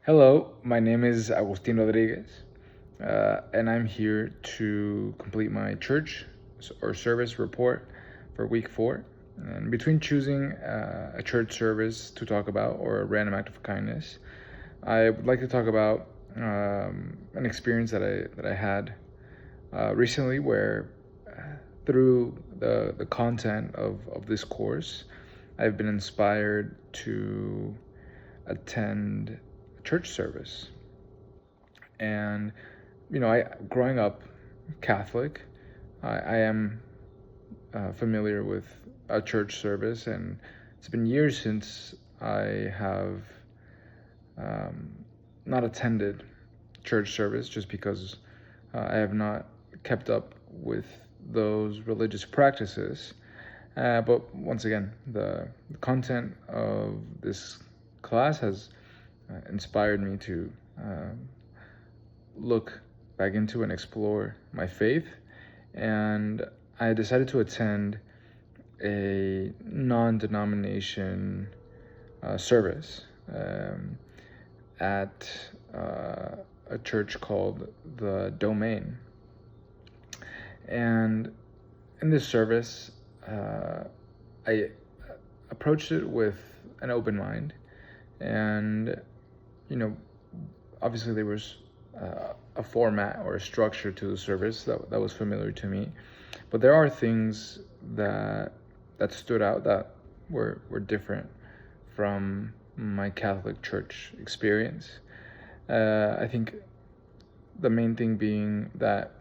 Hello, my name is Agustin Rodriguez, and I'm here to complete my church or service report for week 4. And between choosing a church service to talk about or a random act of kindness, I would like to talk about an experience that I had recently, where through the content of this course, I've been inspired to attend a church service. And I growing up Catholic, I am familiar with a church service, and it's been years since I have um, not attended church service, just because I have not kept up with those religious practices. But once again, the content of this class has inspired me to look back into and explore my faith. And I decided to attend a non denomination service at a church called the Domain. And in this service, I approached it with an open mind. And, you know, obviously there was a format or a structure to the service that was familiar to me. But there are things that stood out that were different from my Catholic church experience. I think the main thing being that,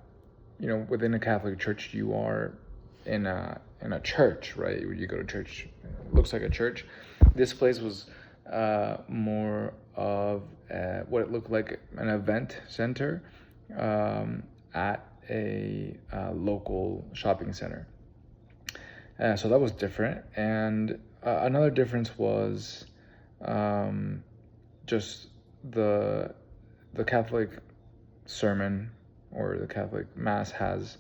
within a Catholic church, you are in a church, right? You go to church, it looks like a church. This place was more of what it looked like an event center at a local shopping center. So that was different. And another difference was just the Catholic sermon or the Catholic Mass has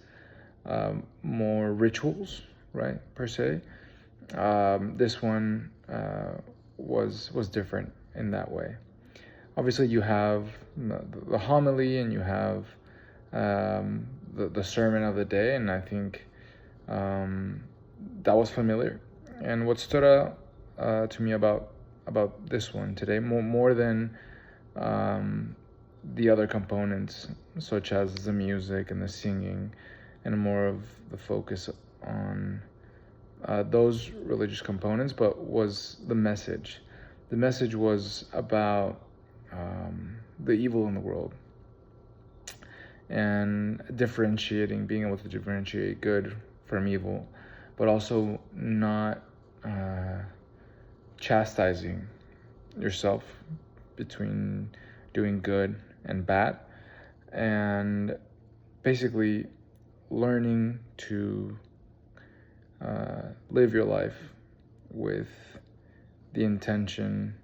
more rituals, right, per se. This one was different in that way. Obviously, you have the homily and you have the sermon of the day, and I think that was familiar. And what stood out to me about this one today, more than the other components, such as the music and the singing, and more of the focus on those religious components, but was the message. The message was about the evil in the world, and being able to differentiate good from evil, but also not chastising yourself between doing good and bad, and basically learning to live your life with the intention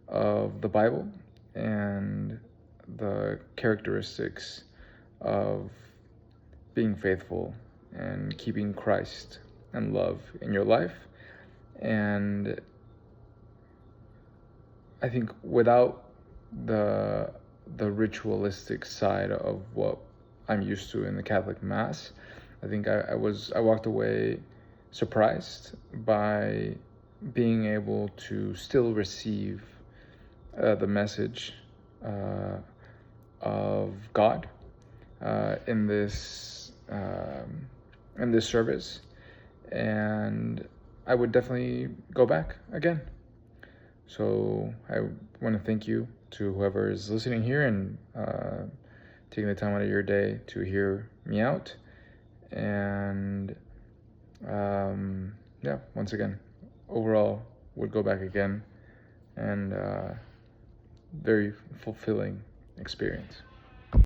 of the Bible and the characteristics of being faithful and keeping Christ and love in your life. And I think without the ritualistic side of what I'm used to in the Catholic Mass, I think I walked away surprised by being able to still receive the message of God in this service, and I would definitely go back again. So I want to thank you to whoever is listening here and taking the time out of your day to hear me out. And yeah, once again, overall, would go back again, and very fulfilling experience.